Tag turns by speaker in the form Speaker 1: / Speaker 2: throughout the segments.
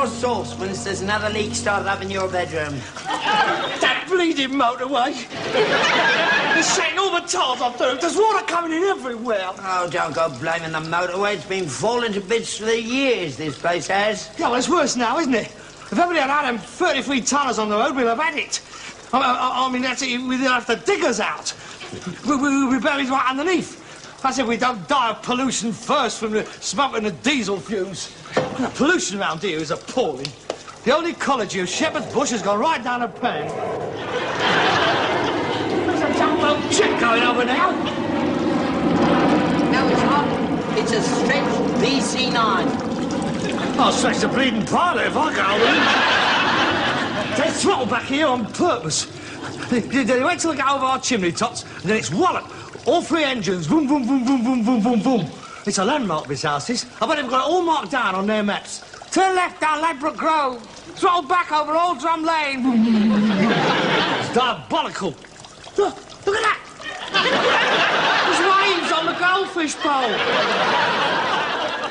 Speaker 1: more saucepans. There's another leak started up in your bedroom.
Speaker 2: That bleeding motorway. It's shaking all the tiles off the roof. There's water coming in everywhere.
Speaker 1: Oh, don't go blaming the motorway. It's been falling to bits for the years, this place has.
Speaker 2: Yeah, well, it's worse now, isn't it? If everybody had had them 33 tonners on the road, we'd have had it. I mean, that's it. We'd have to dig us out. We'd be buried right underneath. That's if we don't die of pollution first from the smoke and the diesel fumes. The pollution around here is appalling. The old ecology of Shepherd's Bush has gone right down a pan. There's a jumbo jet going over now.
Speaker 1: No, it's not. It's a stretched BC-9.
Speaker 2: I'll stretch the bleeding pilot if I go over it. They throttle back here on purpose. They wait till they get over our chimney tops, and then it's wallop. All three engines, boom, boom, boom, boom, boom, boom, boom, boom. It's a landmark, this house is. I bet they've got it all marked down on their maps. Turn left down Ladbroke Grove. Throttle back over Old Drum Lane. It's diabolical. Look at that. There's waves on the goldfish bowl.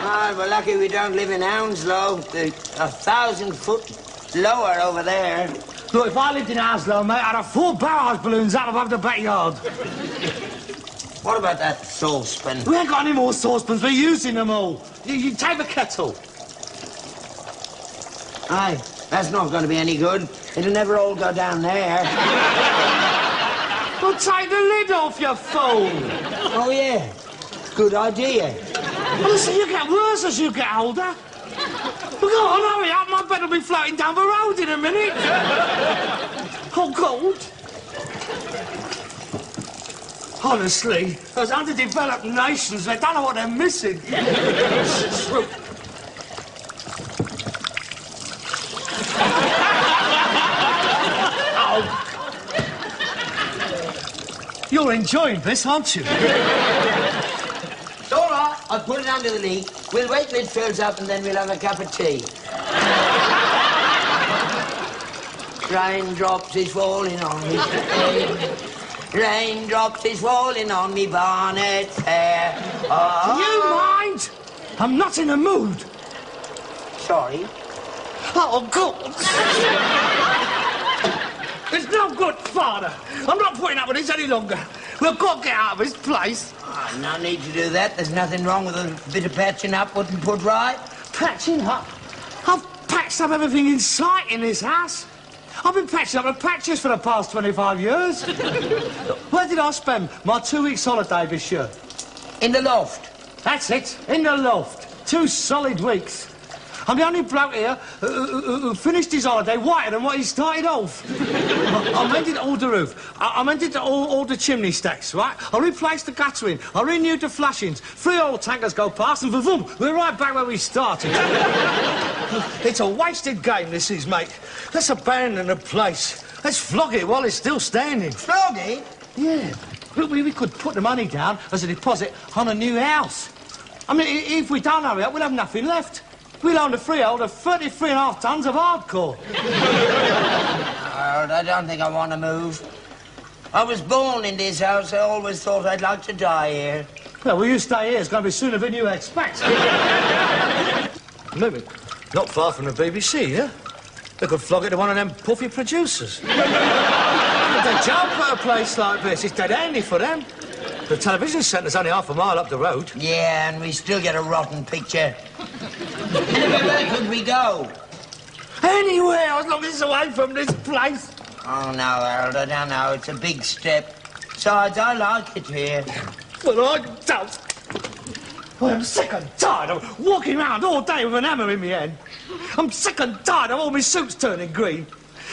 Speaker 1: Ah, we're lucky we don't live in Hounslow. They're 1,000 foot lower over there.
Speaker 2: Look, if I lived in Hounslow, mate, I'd have 4 barrage balloons up above the backyard.
Speaker 1: What about that saucepan?
Speaker 2: We ain't got any more saucepans. We're using them all. You take the kettle.
Speaker 1: Aye, that's not going to be any good. It'll never all go down there.
Speaker 2: Well, take the lid off, you fool.
Speaker 1: Oh, yeah. Good idea.
Speaker 2: Well, listen, you get worse as you get older. Well, go on, hurry up. My bed will be floating down the road in a minute. Oh, God. Honestly, those underdeveloped nations, they don't know what they're missing. Oh. You're enjoying this, aren't you?
Speaker 1: It's all right. I'll put it under the leak. We'll wait till it fills up and then we'll have a cup of tea. Raindrops is falling on me. Raindrops is falling on me bonnet's hair. Oh.
Speaker 2: Do you mind? I'm not in a mood.
Speaker 1: Sorry.
Speaker 2: Oh, God. It's no good, Father. I'm not putting up with this any longer. We've got to get out of this place.
Speaker 1: Oh, no need to do that. There's nothing wrong with a bit of patching up, put and put right.
Speaker 2: Patching up? I've patched up everything in sight in this house. I've been patching up the patches for the past 25 years. Where did I spend my 2 weeks holiday this year?
Speaker 1: In the loft.
Speaker 2: That's it, in the loft. 2 solid weeks. I'm the only bloke here who finished his holiday whiter than what he started off. I mended all the roof. I mended all the chimney stacks, right? I replaced the guttering. I renewed the flushings. 3 old tankers go past and boom, we're right back where we started. It's a wasted game, this is, mate. Let's abandon the place. Let's flog it while it's still standing.
Speaker 1: Flog it?
Speaker 2: Yeah. We could put the money down as a deposit on a new house. I mean, if we don't hurry up, we'll have nothing left. We'll own the freehold of 33.5 tons of hardcore.
Speaker 1: I don't think I want to move. I was born in this house. I always thought I'd like to die here.
Speaker 2: Well, will you stay here? It's going to be sooner than you expect. Maybe not far from the BBC, yeah? They could flog it to one of them puffy producers. If they jump at a place like this, it's dead handy for them. The television centre's only half a mile up the road.
Speaker 1: Yeah, and we still get a rotten picture. Where could we go?
Speaker 2: Anywhere, as long as it's away from this place.
Speaker 1: Oh, no, Harold, I don't know. It's a big step. Besides, I like it here.
Speaker 2: But I don't. I'm sick and tired of walking around all day with an hammer in my hand. I'm sick and tired of all my suits turning green.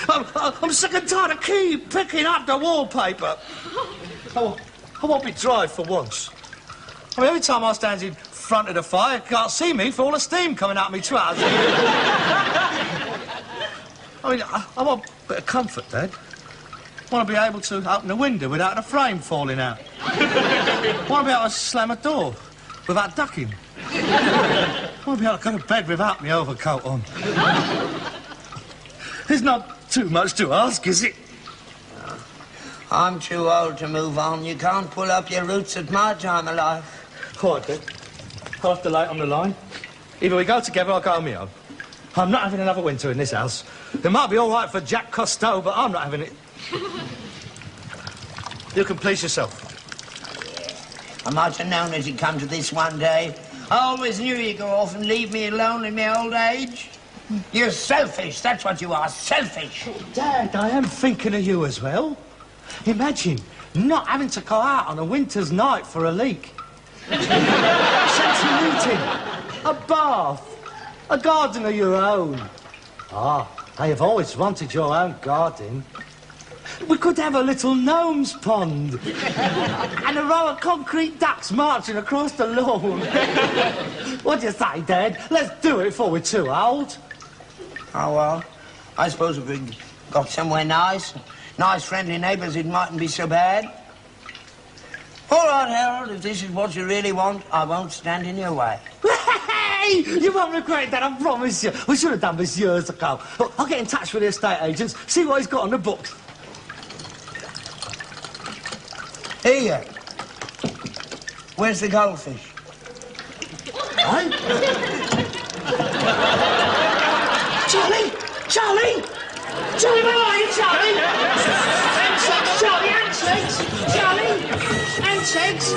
Speaker 2: I'm sick and tired of keep picking up the wallpaper. I won't be dried for once. I mean, every time I stand in front of the fire, you can't see me for all the steam coming out of my trousers. I mean, I want a bit of comfort, Dad. I want to be able to open the window without the frame falling out. I want to be able to slam a door without ducking. I want to be able to go to bed without my overcoat on. There's not too much to ask, is it?
Speaker 1: I'm too old to move on. You can't pull up your roots at my time of life.
Speaker 2: All right, then. I'll have to lay it on the line. Either we go together or I'll go on my own. I'm not having another winter in this house. It might be all right for Jack Cousteau, but I'm not having it. You can please yourself.
Speaker 1: I might have known as you'd come to this one day. I always knew you'd go off and leave me alone in my old age. You're selfish, that's what you are, selfish.
Speaker 2: Dad, I am thinking of you as well. Imagine not having to go out on a winter's night for a leak. Central heating, a bath, a garden of your own. Ah, I have always wanted your own garden. We could have a little gnome's pond and a row of concrete ducks marching across the lawn. What do you say, Dad? Let's do it before we're too old.
Speaker 1: Oh, well, I suppose if we got somewhere nice, friendly neighbours, it mightn't be so bad. All right, Harold, if this is what you really want, I won't stand in your way.
Speaker 2: Hey! You won't regret that, I promise you. We should have done this years ago. Look, I'll get in touch with the estate agents, see what he's got on the books.
Speaker 1: Here. Where's the goldfish?
Speaker 2: Hey? Charlie! Charlie! Charlie, where are you, Charlie? Antics, Charlie, antics! Charlie! Antics!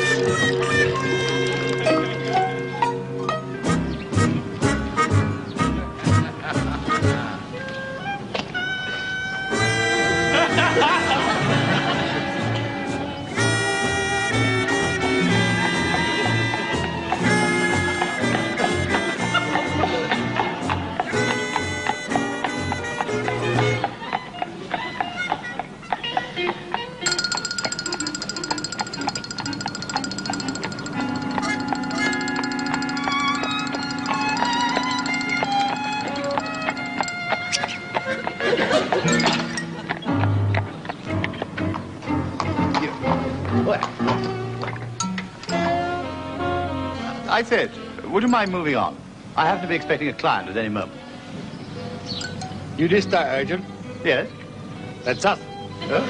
Speaker 3: I said, would you mind moving on? I happen to be expecting a client at any moment.
Speaker 4: You the estate agent?
Speaker 3: Yes?
Speaker 4: That's us.
Speaker 3: Huh?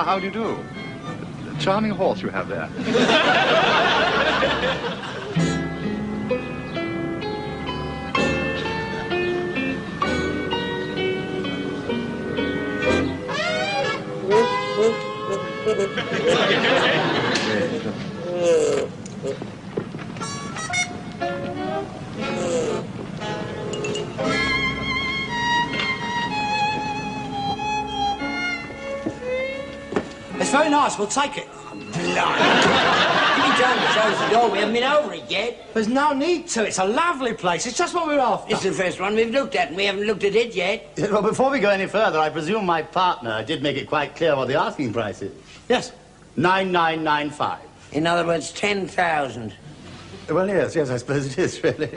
Speaker 3: How do you do? Charming horse you have there.
Speaker 2: It's very nice, we'll take it.
Speaker 1: Every time we close the door, we haven't been over it yet.
Speaker 2: There's no need to, it's a lovely place, it's just what we're after.
Speaker 1: It's the first one we've looked at, and we haven't looked at it yet.
Speaker 3: Well, before we go any further, I presume my partner did make it quite clear what the asking price is.
Speaker 2: Yes.
Speaker 3: 9995.
Speaker 1: In other words, 10,000.
Speaker 3: Well, yes, I suppose it is, really.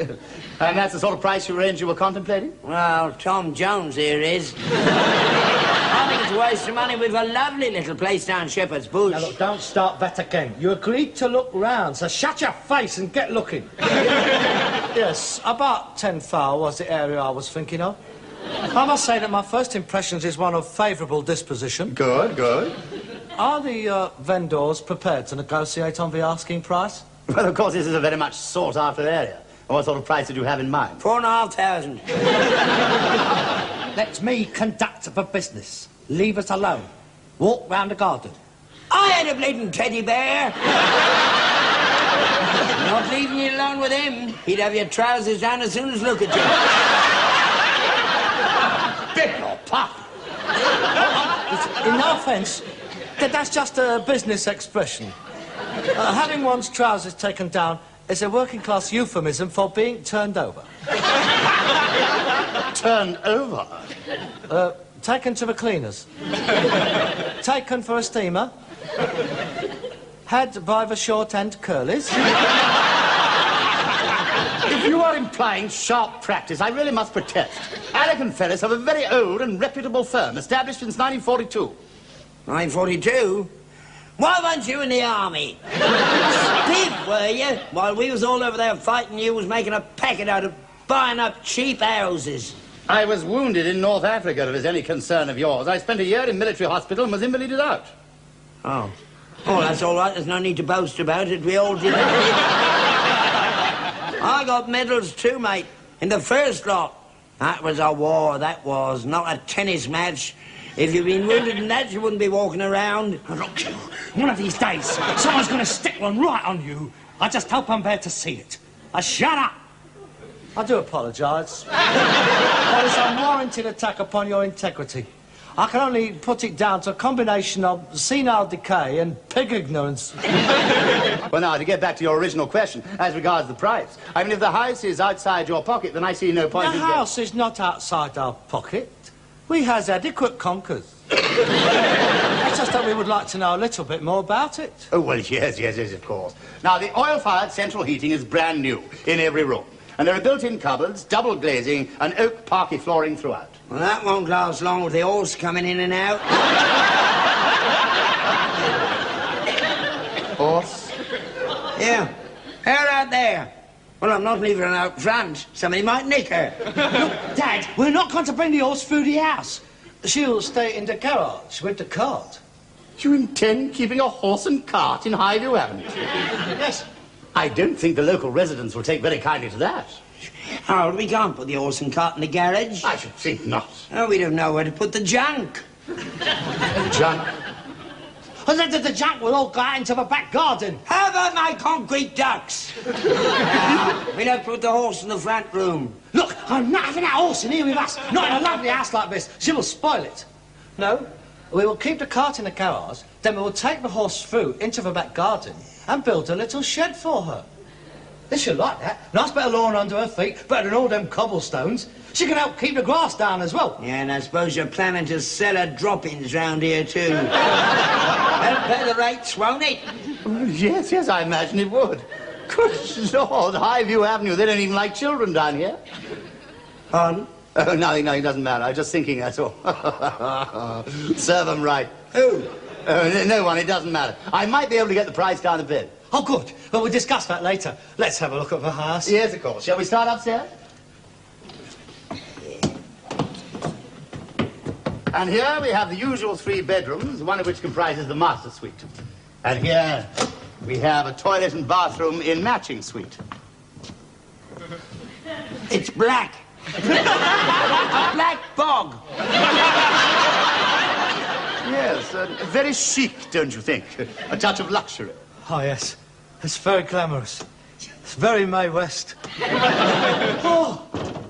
Speaker 3: And that's the sort of price range you were contemplating?
Speaker 1: Well, Tom Jones here is. I think it's a waste of money. We've a lovely little place down Shepherd's Bush.
Speaker 2: Now, look, don't start that again. You agreed to look round, so shut your face and get looking. Yes, about 10 foul was the area I was thinking of. I must say that my first impressions is one of favourable disposition.
Speaker 3: Good, good.
Speaker 2: Are the vendors prepared to negotiate on the asking price?
Speaker 3: Well, of course, this is a very much sought-after area. What sort of price did you have in mind?
Speaker 1: 4,500.
Speaker 2: Let me conduct the business. Leave us alone. Walk round the garden.
Speaker 1: I had a bleeding teddy bear. Not leaving you alone with him. He'd have your trousers down as soon as look at you.
Speaker 2: Bit or puff. In no offence, that's just a business expression. Having one's trousers taken down is a working-class euphemism for being turned over.
Speaker 3: Turned over?
Speaker 2: Taken to the cleaners. Taken for a steamer. Had by the short-end curlies.
Speaker 3: If you are implying sharp practice, I really must protest. Alec and Ferris have a very old and reputable firm, established since 1942.
Speaker 1: 942? Why weren't you in the army? Stiff, were you? While we was all over there fighting, you was making a packet out of buying up cheap houses.
Speaker 3: I was wounded in North Africa, if it's any concern of yours. I spent a year in military hospital and was invalided out.
Speaker 1: Oh. Oh, that's all right. There's no need to boast about it. We all did it. I got medals too, mate, in the first lot. That was a war, that was, not a tennis match. If you'd been wounded in that, you wouldn't be walking around.
Speaker 2: Look, one of these days, someone's going to stick one right on you. I just hope I'm there to see it. Shut up! I do apologise. That is an unwarranted attack upon your integrity. I can only put it down to a combination of senile decay and pig ignorance.
Speaker 3: Well, now, to get back to your original question, as regards the price, I mean, if the house is outside your pocket, then I see no point
Speaker 2: The
Speaker 3: in...
Speaker 2: house is not outside our pocket. We has adequate conkers. It's just that we would like to know a little bit more about it.
Speaker 3: Oh, well, yes, of course. Now, the oil-fired central heating is brand new in every room. And there are built-in cupboards, double glazing, and oak parquet flooring throughout.
Speaker 1: Well, that won't last long with the horse coming in and out.
Speaker 3: Horse?
Speaker 1: Yeah. Her out there. Well, I'm not leaving her out front. Somebody might nick her.
Speaker 2: Look, Dad, we're not going to bring the horse through the house. She'll stay in the garage with the cart.
Speaker 3: You intend keeping a horse and cart in Highview Avenue?
Speaker 2: Yes.
Speaker 3: I don't think the local residents will take very kindly to that.
Speaker 1: Harold, we can't put the horse and cart in the garage.
Speaker 3: I should think not.
Speaker 1: Oh, we don't know where to put the junk.
Speaker 3: Junk?
Speaker 2: And then the junk will all go out into the back garden.
Speaker 1: How about my concrete ducts? We don't put the horse in the front room.
Speaker 2: Look, I'm not having that horse in here with us. Not in a lovely house like this. She will spoil it. No, we will keep the cart in the garage, then we will take the horse through into the back garden and build a little shed for her. She'll like that. Nice bit of lawn under her feet, better than all them cobblestones. She can help keep the grass down as well.
Speaker 1: Yeah, and I suppose you're planning to sell her droppings round here, too. That'll pay the rates, won't it?
Speaker 3: Oh, yes, I imagine it would. Good Lord, Highview Avenue, they don't even like children down here.
Speaker 1: Pardon?
Speaker 3: Oh, nothing, doesn't matter. I was just thinking, that's all. Serve them right.
Speaker 1: Who?
Speaker 3: No one, it doesn't matter. I might be able to get the price down a bit.
Speaker 2: Oh, good. Well, we'll discuss that later. Let's have a look at the house.
Speaker 3: Yes, of course. Shall we start upstairs? And here we have the usual 3 bedrooms, one of which comprises the master suite. And here we have a toilet and bathroom in matching suite.
Speaker 1: It's black. A black bog.
Speaker 3: Yes, very chic, don't you think? A touch of luxury.
Speaker 2: Oh, yes. It's very glamorous. It's very Mae West. Oh,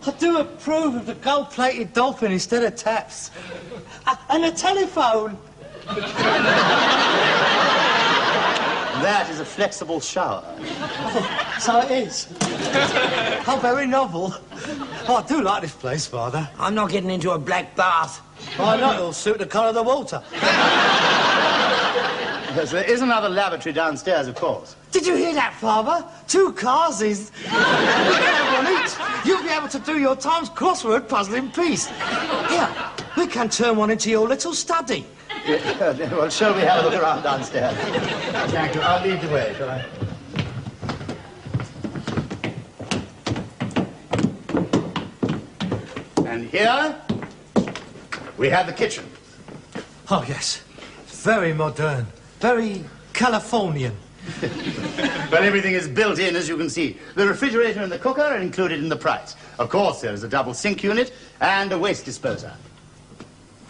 Speaker 2: I do approve of the gold-plated dolphin instead of taps. And a telephone.
Speaker 3: That is a flexible shower.
Speaker 2: Oh, so it is. How very novel. Oh, I do like this place, Father.
Speaker 1: I'm not getting into a black bath.
Speaker 2: Why not? It'll suit the colour of the water.
Speaker 3: Yes, there is another lavatory downstairs, of course.
Speaker 2: Did you hear that, Father? 2 cars is... We can have one each. You'll be able to do your Times crossword puzzle in peace. Here, we can turn one into your little study.
Speaker 3: Yeah, well, shall we have a look around downstairs? Thank you. I'll lead the way, shall I? And here we have the kitchen.
Speaker 2: Oh, yes. Very modern. Very Californian.
Speaker 3: Well, everything is built in, as you can see. The refrigerator and the cooker are included in the price. Of course, there is a double sink unit and a waste disposer.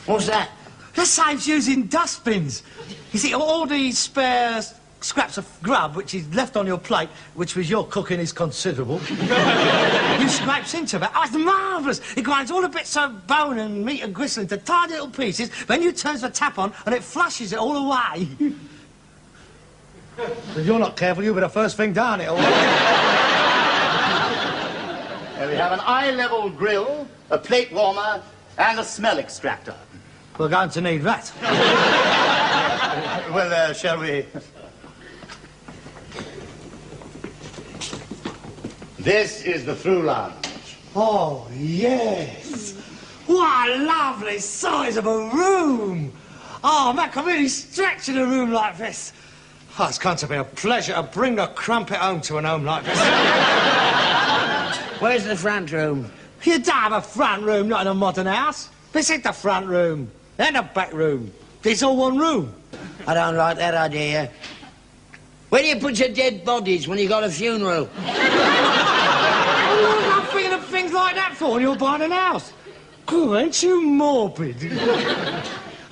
Speaker 1: What's that?
Speaker 2: That saves using dustbins. You see, all these spare scraps of grub which is left on your plate, which with your cooking is considerable, you scrapes into that. Oh, it's marvellous. It grinds all the bits of bone and meat and gristle into tiny little pieces, then you turns the tap on and it flushes it all away. If you're not careful, you'll be the first thing down it all.
Speaker 3: And we have an eye-level grill, a plate warmer, and a smell extractor.
Speaker 2: We're going to need that.
Speaker 3: Well, shall we... This is the through lounge.
Speaker 2: Oh, yes. What a lovely size of a room. Oh, man, I can really stretch in a room like this. Oh, it's going to be a pleasure to bring a crumpet home to an home like this.
Speaker 1: Where's the front room?
Speaker 2: You don't have a front room, not in a modern house. This is the front room, and the back room. It's all one room.
Speaker 1: I don't like that idea. Where do you put your dead bodies when you got a funeral?
Speaker 2: for when you're buying an house? Oh, ain't you morbid?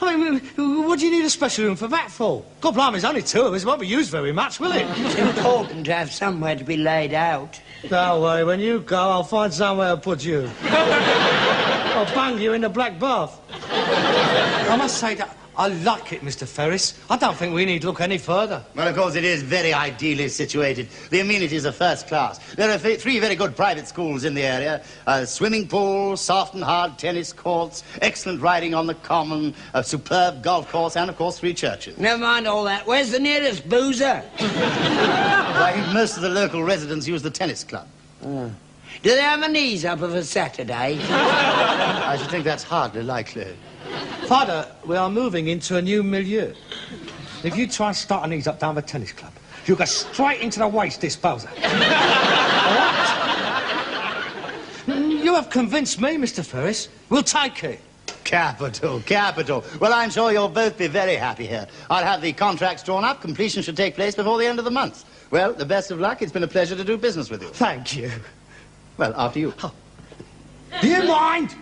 Speaker 2: I mean, what do you need a special room for that for? God blimey, there's only 2 of us. It won't be used very much, will it?
Speaker 1: It's important to have somewhere to be laid out.
Speaker 2: Don't worry, when you go, I'll find somewhere to put you. I'll bang you in the black bath. I must say that I like it, Mr. Ferris. I don't think we need to look any further.
Speaker 3: Well, of course, it is very ideally situated. The amenities are first class. There are 3 very good private schools in the area. A swimming pool, soft and hard tennis courts, excellent riding on the common, a superb golf course, and, of course, 3 churches.
Speaker 1: Never mind all that. Where's the nearest boozer?
Speaker 3: I think most of the local residents use the tennis club.
Speaker 1: Do they have a knees up of a Saturday?
Speaker 3: I should think that's hardly likely.
Speaker 2: Father, we are moving into a new milieu. If you try and start a knees up down the tennis club, you'll go straight into the waste disposer. All right? You have convinced me, Mr. Ferris. We'll take it.
Speaker 3: Capital, capital. Well, I'm sure you'll both be very happy here. I'll have the contracts drawn up. Completion should take place before the end of the month. Well, the best of luck. It's been a pleasure to do business with you.
Speaker 2: Thank you.
Speaker 3: Well, after you.
Speaker 2: Oh. Do you mind?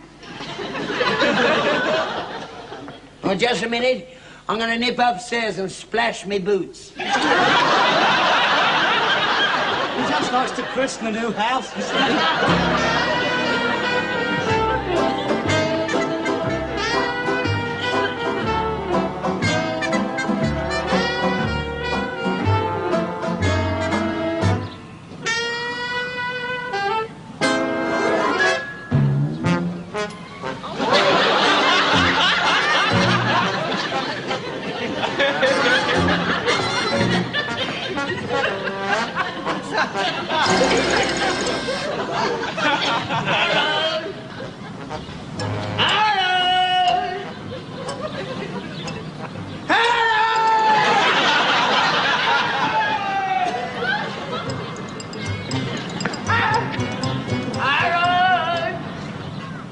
Speaker 1: Oh, just a minute. I'm going to nip upstairs and splash me boots.
Speaker 2: He just likes to christen a new house.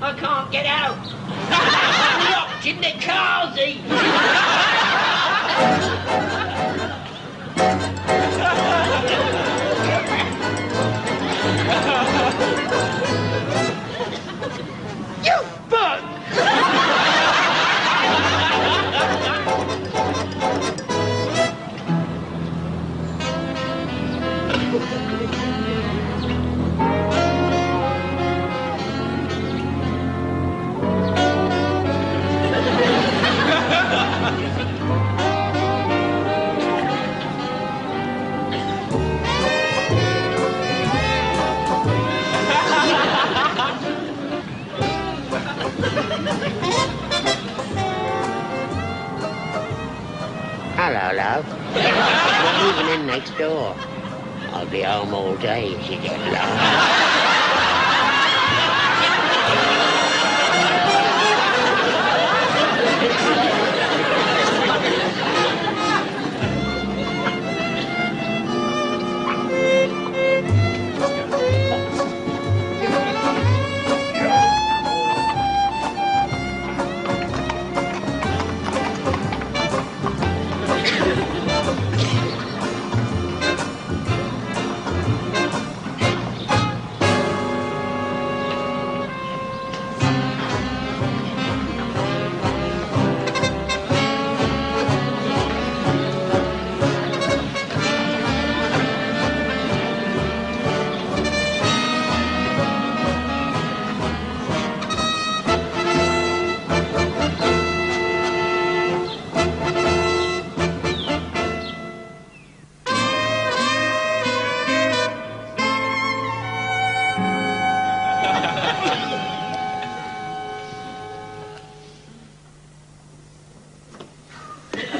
Speaker 1: I can't get out. I'm locked in the carsy. You bug!
Speaker 5: Hello, love. We're moving in next door. I'll be home all day if you get lost.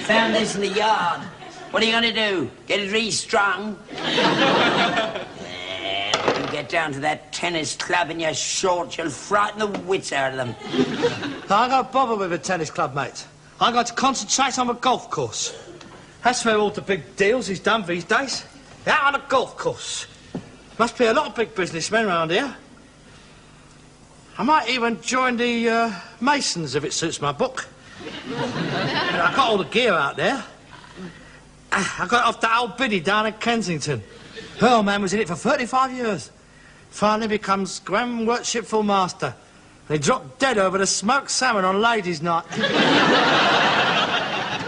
Speaker 1: Found this in the yard. What are you going to do? Get it restrung? When you get down to that tennis club in your shorts, you'll frighten the wits out of them.
Speaker 2: I don't bother with a tennis club, mate. I got to concentrate on the golf course. That's where all the big deals is done these days. Out on a golf course. Must be a lot of big businessmen around here. I might even join the Masons if it suits my book. I got all the gear out there. I got it off that old biddy down in Kensington. Her old man was in it for 35 years. finally becomes Grand Worshipful Master. They dropped dead over the smoked salmon on Ladies' Night.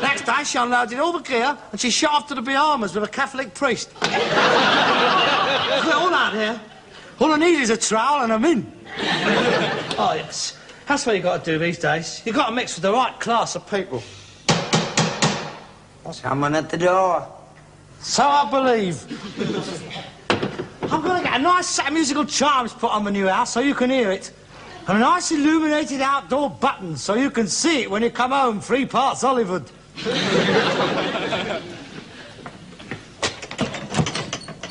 Speaker 2: Next day, she unloaded all the gear and she shot off to the Bahamas with a Catholic priest. We're all out here. All I need is a trowel and I'm in. Oh, yes. That's what you got to do these days. You got to mix with the right class of people.
Speaker 1: Someone at the door.
Speaker 2: So I believe. I'm going to get a nice set of musical chimes put on the new house so you can hear it. And a nice illuminated outdoor button so you can see it when you come home 3 parts Hollywood.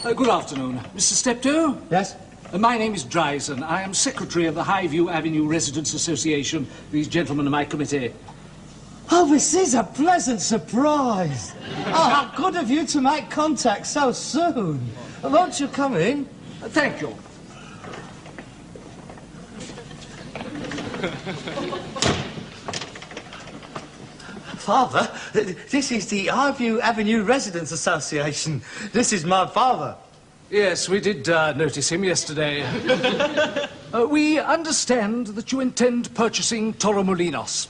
Speaker 6: Good afternoon. Mr. Steptoe?
Speaker 2: Yes?
Speaker 6: My name is Dryson. I am secretary of the Highview Avenue Residents Association. These gentlemen are my committee.
Speaker 2: Oh, this is a pleasant surprise. Oh, how good of you to make contact so soon. Won't you come in?
Speaker 6: Thank you.
Speaker 2: Father, this is the Highview Avenue Residents Association. This is my father.
Speaker 6: Yes, we did notice him yesterday. We understand that you intend purchasing Torremolinos.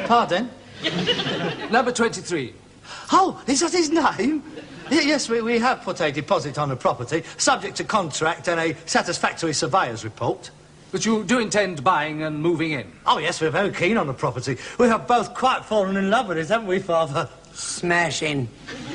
Speaker 2: Pardon?
Speaker 6: Number 23.
Speaker 2: Oh, is that his name? Yes, we have put a deposit on the property, subject to contract and a satisfactory surveyor's report.
Speaker 6: But you do intend buying and moving in?
Speaker 2: Oh, yes, we're very keen on the property. We have both quite fallen in love with it, haven't we, Father?
Speaker 1: Smashing.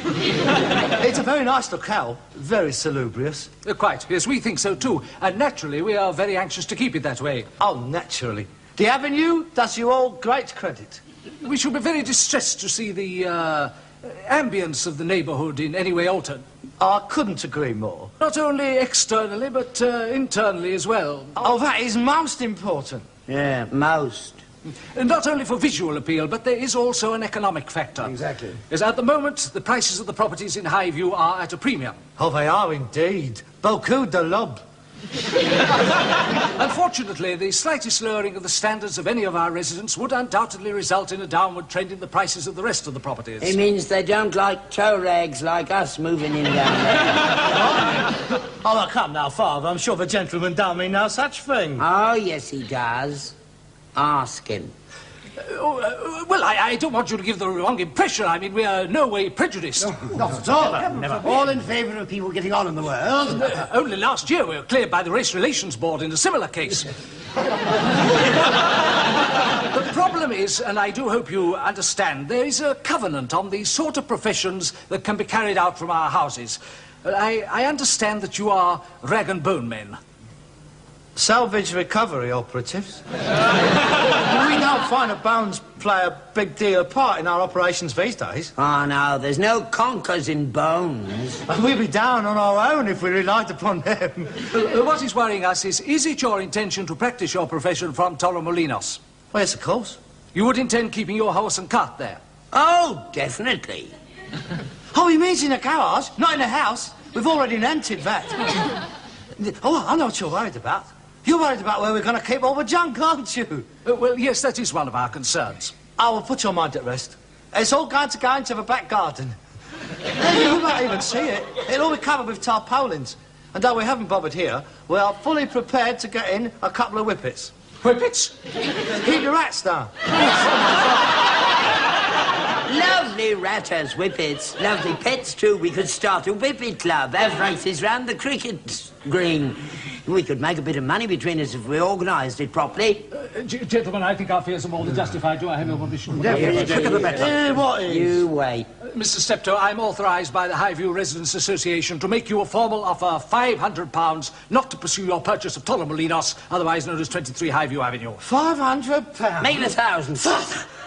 Speaker 2: It's a very nice locale, very salubrious.
Speaker 6: Quite, yes, we think so too. And naturally, we are very anxious to keep it that way.
Speaker 2: Oh, naturally. The avenue does you all great credit.
Speaker 6: We should be very distressed to see the ambience of the neighbourhood in any way altered.
Speaker 2: I couldn't agree more.
Speaker 6: Not only externally, but internally as well.
Speaker 2: Oh, that is most important.
Speaker 1: Yeah, most.
Speaker 6: And not only for visual appeal, but there is also an economic factor.
Speaker 2: Exactly.
Speaker 6: As at the moment, the prices of the properties in Highview are at a premium.
Speaker 2: Oh, they are indeed. Beaucoup de lob.
Speaker 6: Unfortunately, the slightest lowering of the standards of any of our residents would undoubtedly result in a downward trend in the prices of the rest of the properties.
Speaker 1: It means they don't like toe rags like us moving in down there.
Speaker 2: Oh, well, come now, Father. I'm sure the gentleman don't mean no such thing.
Speaker 1: Oh, yes, he does. Ask him.
Speaker 6: Well, I don't want you to give the wrong impression. I mean, we are no way prejudiced.
Speaker 3: Not at all. Never. All in favour of people getting on in the world.
Speaker 6: Only last year we were cleared by the Race Relations Board in a similar case. The problem is, and I do hope you understand, there is a covenant on the sort of professions that can be carried out from our houses. I understand that you are rag and bone men.
Speaker 2: Salvage recovery operatives. We don't find that bones play a big deal part in our operations these days.
Speaker 1: Oh, no, there's no conkers in bones.
Speaker 2: We'd be down on our own if we relied upon them.
Speaker 6: What is worrying us is it your intention to practice your profession from Torremolinos?
Speaker 2: Well, yes, of course.
Speaker 6: You would intend keeping your horse and cart there?
Speaker 1: Oh, definitely.
Speaker 2: Oh, he means in a garage, not in a house. We've already rented that. Oh, I know what you're worried about. You're worried about where we're going to keep all the junk, aren't you?
Speaker 6: Well, yes, that is one of our concerns.
Speaker 2: I will put your mind at rest. It's all going to go into the back garden. You won't even see it. It'll all be covered with tarpaulins. And though we haven't bothered here, we are fully prepared to get in a couple of whippets.
Speaker 6: Whippets?
Speaker 2: Keep your rats down.
Speaker 1: Lovely ratters, whippets. Lovely pets, too. We could start a whippet club, have races round the cricket green. We could make a bit of money between us if we organised it properly.
Speaker 6: Gentlemen, I think our fears are more than justified. Do I have your permission?
Speaker 3: The quicker the better.
Speaker 2: What is?
Speaker 1: You wait.
Speaker 6: Mr. Steptoe, I'm authorised by the Highview Residents Association to make you a formal offer of £500 not to pursue your purchase of Torremolinos, otherwise known as 23 Highview Avenue.
Speaker 2: £500?
Speaker 1: Make it 1,000.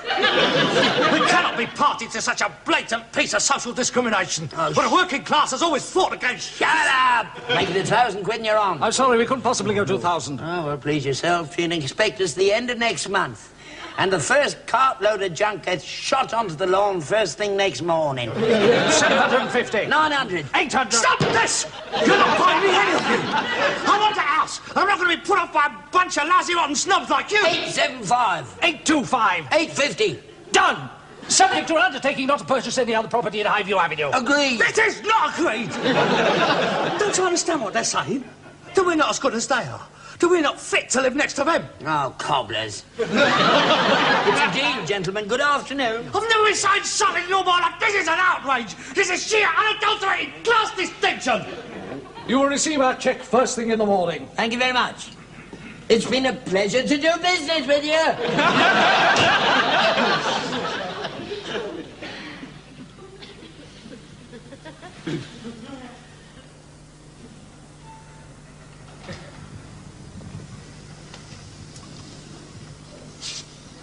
Speaker 2: We cannot be party to such a blatant piece of social discrimination. But a working class has always fought against...
Speaker 1: Shut up! Make it 1,000 quid and you're on.
Speaker 6: I'm sorry, we couldn't possibly go to 1,000.
Speaker 1: Oh, well, please yourself. You can expect us the end of next month. And the first cartload of junk gets shot onto the lawn first thing next morning.
Speaker 6: 750.
Speaker 1: 900.
Speaker 6: 800.
Speaker 2: Stop this! You're not buying me any of you! I want a house! I'm not going to be put off by a bunch of lousy rotten snobs like you!
Speaker 1: 875.
Speaker 6: 825.
Speaker 1: 850.
Speaker 6: Done! Subject to an undertaking not to purchase any other property in Highview Avenue.
Speaker 1: Agreed.
Speaker 2: It is not agreed! Don't you understand what they're saying? That we're not as good as they are. That we're not fit to live next to them.
Speaker 1: Oh, cobblers. It's a deal, gentlemen. Good afternoon.
Speaker 2: I've never been signed something no more like this is an outrage. This is sheer unadulterated class distinction.
Speaker 6: You will receive our cheque first thing in the morning.
Speaker 1: Thank you very much. It's been a pleasure to do business with you.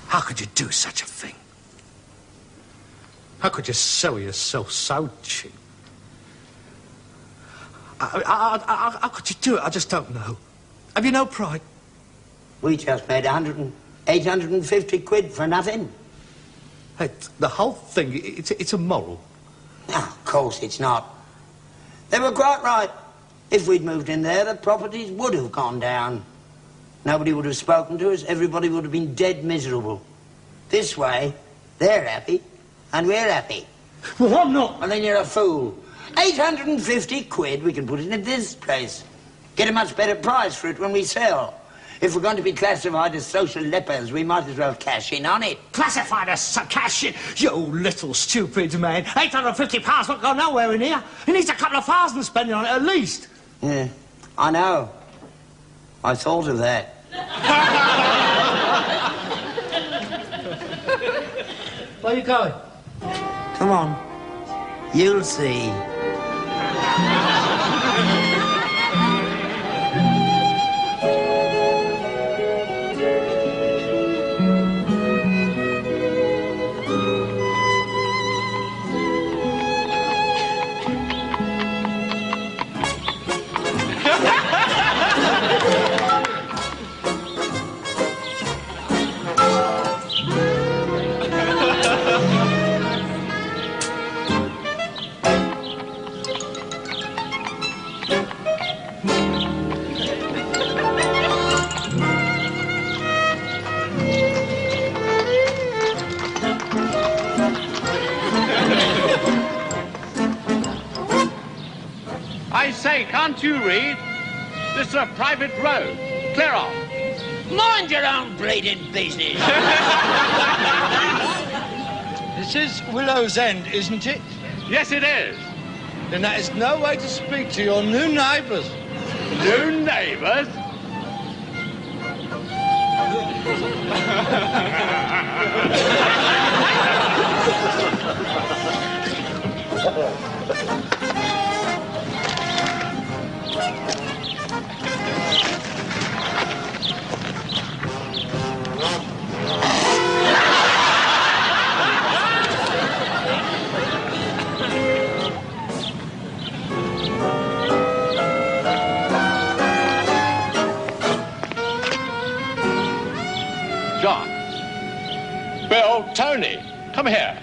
Speaker 2: How could you do such a thing? How could you sell yourself so cheap? How could you do it? I just don't know. Have you no pride?
Speaker 1: We just paid 850 quid for nothing.
Speaker 2: Hey, the whole thing, it's immoral.
Speaker 1: No, of course it's not. They were quite right. If we'd moved in there, the properties would have gone down. Nobody would have spoken to us. Everybody would have been dead miserable. This way, they're happy, and we're happy.
Speaker 2: Well, I'm not.
Speaker 1: Well, then you're a fool. 850 quid, we can put it in this place. Get a much better price for it when we sell. If we're going to be classified as social lepers, we might as well cash in on it.
Speaker 2: Classified as cash in? You little stupid man. £850 won't go nowhere in here. He needs a couple of thousand spending on it at least.
Speaker 1: Yeah, I know. I thought of that.
Speaker 2: Where are you going?
Speaker 1: Come on. You'll see.
Speaker 4: I say, can't you read? This is a private road. Clear off.
Speaker 1: Mind your own bleeding business.
Speaker 7: This is Willow's End, isn't it?
Speaker 4: Yes, it is.
Speaker 7: Then that is no way to speak to your new neighbours.
Speaker 4: New neighbours? John. Bill, Tony, come here.